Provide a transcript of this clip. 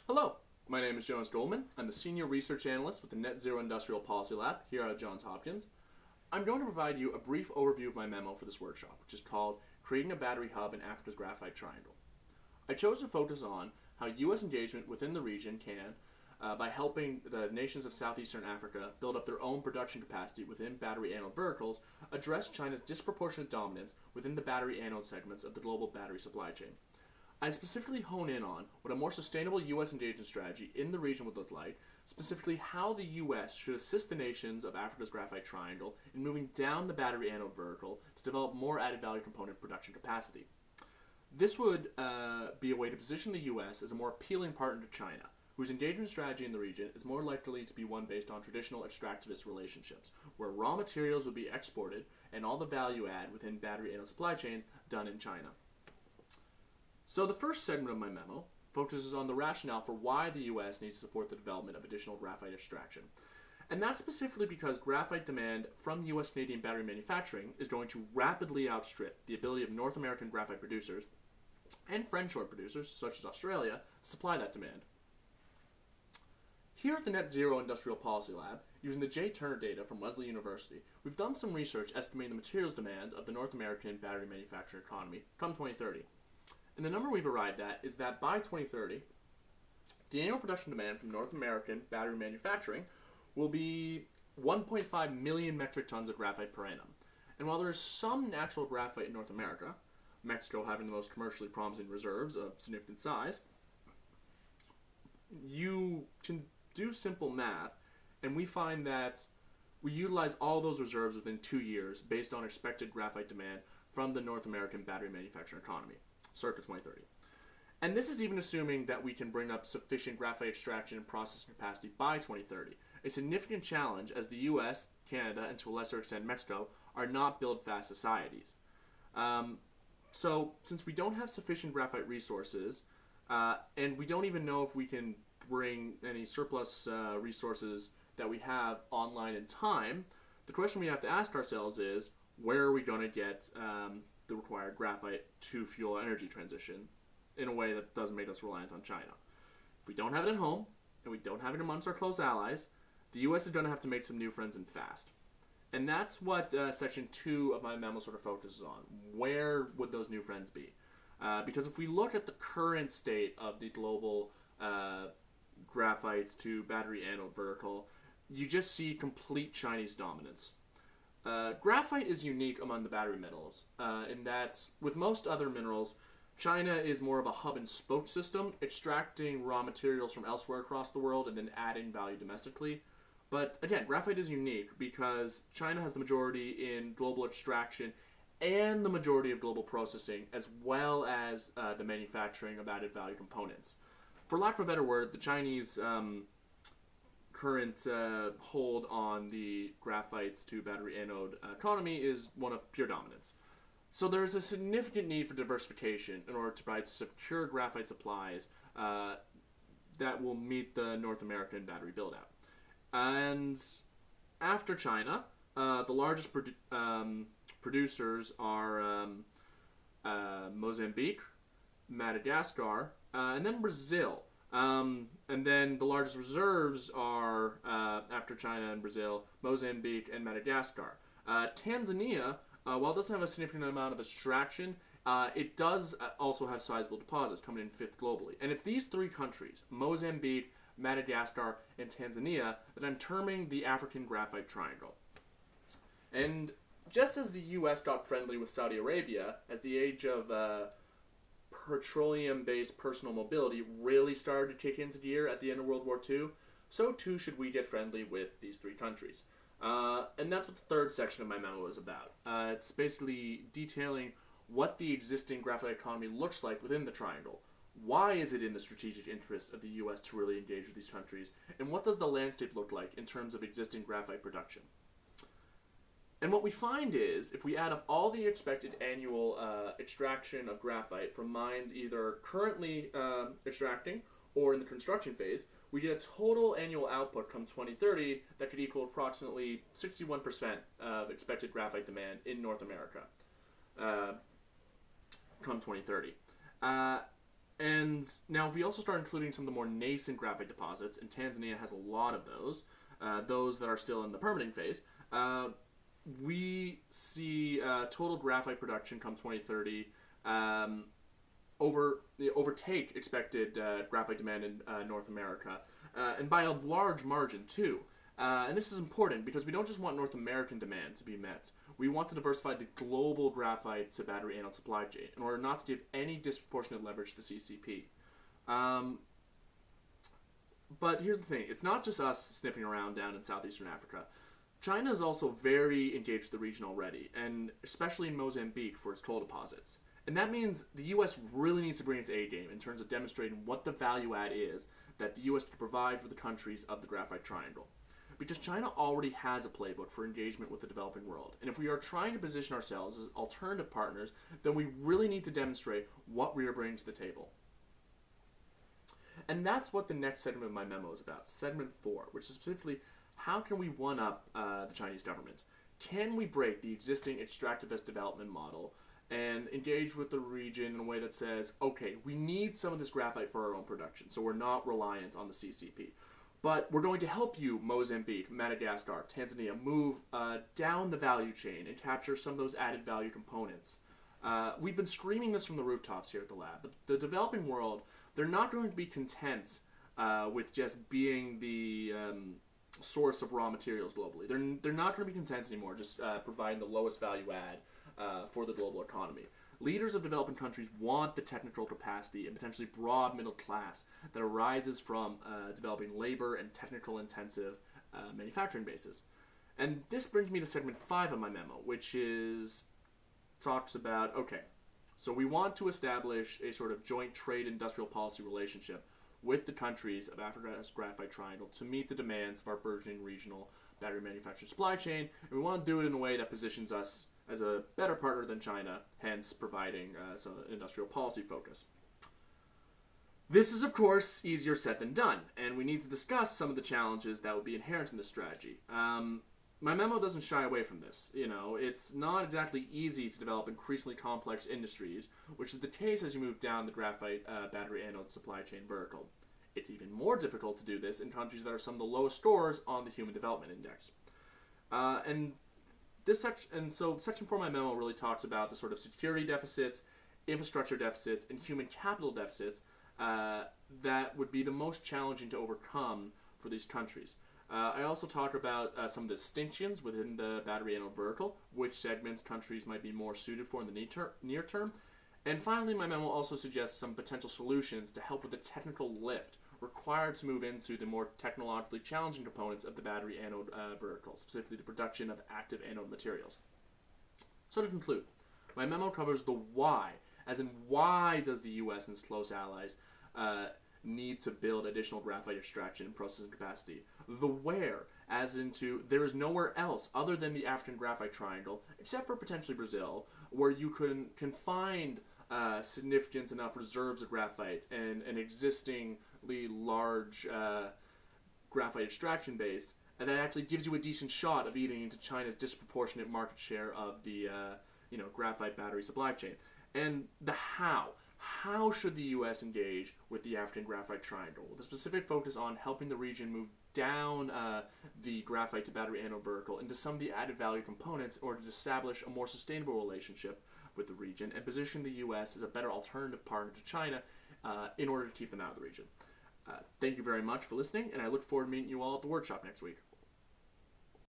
Hello, my name is Jonas Goldman. I'm the Senior Research Analyst with the Net Zero Industrial Policy Lab here at Johns Hopkins. I'm going to provide you a brief overview of my memo for this workshop, which is called Creating a Battery Hub in Africa's Graphite Triangle. I chose to focus on how U.S. engagement within the region can, by helping the nations of southeastern Africa build up their own production capacity within battery anode verticals, address China's disproportionate dominance within the battery anode segments of the global battery supply chain. I specifically hone in on what a more sustainable U.S. engagement strategy in the region would look like, specifically how the U.S. should assist the nations of Africa's Graphite Triangle in moving down the battery anode vertical to develop more added value component production capacity. This would be a way to position the U.S. as a more appealing partner to China, whose engagement strategy in the region is more likely to be one based on traditional extractivist relationships, where raw materials would be exported and all the value add within battery anode supply chains done in China. So the first segment of my memo focuses on the rationale for why the U.S. needs to support the development of additional graphite extraction. And that's specifically because graphite demand from U.S. Canadian battery manufacturing is going to rapidly outstrip the ability of North American graphite producers and friendshore producers, such as Australia, to supply that demand. Here at the Net Zero Industrial Policy Lab, using the J. Turner data from Wesley University, we've done some research estimating the materials demands of the North American battery manufacturing economy come 2030. And the number we've arrived at is that by 2030, the annual production demand from North American battery manufacturing will be 1.5 million metric tons of graphite per annum. And while there is some natural graphite in North America, Mexico having the most commercially promising reserves of significant size, you can do simple math, and we find that we utilize all those reserves within 2 years based on expected graphite demand from the North American battery manufacturing economy, circa 2030. And this is even assuming that we can bring up sufficient graphite extraction and processing capacity by 2030, a significant challenge as the US, Canada, and to a lesser extent Mexico are not build-fast societies. So since we don't have sufficient graphite resources, and we don't even know if we can bring any surplus resources that we have online in time, the question we have to ask ourselves is, where are we going to get the required graphite to fuel our energy transition in a way that doesn't make us reliant on China? If we don't have it at home, and we don't have it amongst our close allies, the U.S. is going to have to make some new friends and fast. And that's what section 2 of my memo sort of focuses on. Where would those new friends be? Because if we look at the current state of the global graphites to battery anode vertical, you just see complete Chinese dominance. Graphite is unique among the battery metals in that, with most other minerals, China is more of a hub and spoke system, extracting raw materials from elsewhere across the world and then adding value domestically. But again, graphite is unique because China has the majority in global extraction and the majority of global processing, as well as the manufacturing of added value components. For lack of a better word, the Chinese current hold on the graphites to battery anode economy is one of pure dominance. So there is a significant need for diversification in order to provide secure graphite supplies that will meet the North American battery build-out. And after China, the largest producers are Mozambique, Madagascar, and then Brazil. And then the largest reserves are, after China and Brazil, Mozambique and Madagascar. Tanzania, while it doesn't have a significant amount of extraction, it does also have sizable deposits coming in fifth globally. And it's these three countries, Mozambique, Madagascar, and Tanzania, that I'm terming the African Graphite Triangle. And just as the U.S. got friendly with Saudi Arabia as the age of petroleum-based personal mobility really started to kick into gear at the end of World War II, so too should we get friendly with these three countries. And that's what the third section of my memo is about. It's basically detailing what the existing graphite economy looks like within the triangle. Why is it in the strategic interest of the U.S. to really engage with these countries? And what does the landscape look like in terms of existing graphite production? And what we find is, if we add up all the expected annual extraction of graphite from mines either currently extracting or in the construction phase, we get a total annual output come 2030 that could equal approximately 61% of expected graphite demand in North America come 2030. And now, if we also start including some of the more nascent graphite deposits, and Tanzania has a lot of those that are still in the permitting phase, we see total graphite production come 2030 overtake expected graphite demand in North America, and by a large margin too. And this is important because we don't just want North American demand to be met. We want to diversify the global graphite to battery anode supply chain in order not to give any disproportionate leverage to the CCP. But here's the thing. It's not just us sniffing around down in southeastern Africa. China is also very engaged with the region already, and especially in Mozambique for its coal deposits. And that means the U.S. really needs to bring its A game in terms of demonstrating what the value add is that the U.S. can provide for the countries of the Graphite Triangle. Because China already has a playbook for engagement with the developing world. And if we are trying to position ourselves as alternative partners, then we really need to demonstrate what we are bringing to the table. And that's what the next segment of my memo is about, segment 4, which is specifically how can we one-up the Chinese government? Can we break the existing extractivist development model and engage with the region in a way that says, okay, we need some of this graphite for our own production, so we're not reliant on the CCP. But we're going to help you, Mozambique, Madagascar, Tanzania, move down the value chain and capture some of those added value components. We've been screaming this from the rooftops here at the lab, but the developing world, they're not going to be content with just being the source of raw materials globally. They're not going to be content anymore just providing the lowest value add for the global economy. Leaders of developing countries want the technical capacity and potentially broad middle class that arises from developing labor and technical intensive manufacturing bases. And this brings me to segment 5 of my memo, which talks about, okay, so we want to establish a sort of joint trade industrial policy relationship with the countries of Africa's Graphite Triangle to meet the demands of our burgeoning regional battery manufacturing supply chain, and we want to do it in a way that positions us as a better partner than China, hence providing some industrial policy focus. This is, of course, easier said than done, and we need to discuss some of the challenges that would be inherent in this strategy. My memo doesn't shy away from this. It's not exactly easy to develop increasingly complex industries, which is the case as you move down the graphite battery anode supply chain vertical. It's even more difficult to do this in countries that are some of the lowest scores on the Human Development Index. So section 4 of my memo really talks about the sort of security deficits, infrastructure deficits, and human capital deficits that would be the most challenging to overcome for these countries. I also talk about some of the distinctions within the battery anode vertical, which segments countries might be more suited for in the near term. And finally, my memo also suggests some potential solutions to help with the technical lift required to move into the more technologically challenging components of the battery anode vertical, specifically the production of active anode materials. So to conclude, my memo covers the why, as in why does the U.S. and its close allies need to build additional graphite extraction and processing capacity. The where, as into there is nowhere else other than the African Graphite Triangle, except for potentially Brazil, where you can find significant enough reserves of graphite and an existingly large graphite extraction base, and that actually gives you a decent shot of eating into China's disproportionate market share of the graphite battery supply chain. And the how. How should the U.S. engage with the African Graphite Triangle, with a specific focus on helping the region move down the graphite to battery anode vertical into some of the added value components in order to establish a more sustainable relationship with the region and position the U.S. as a better alternative partner to China in order to keep them out of the region. Thank you very much for listening, and I look forward to meeting you all at the workshop next week.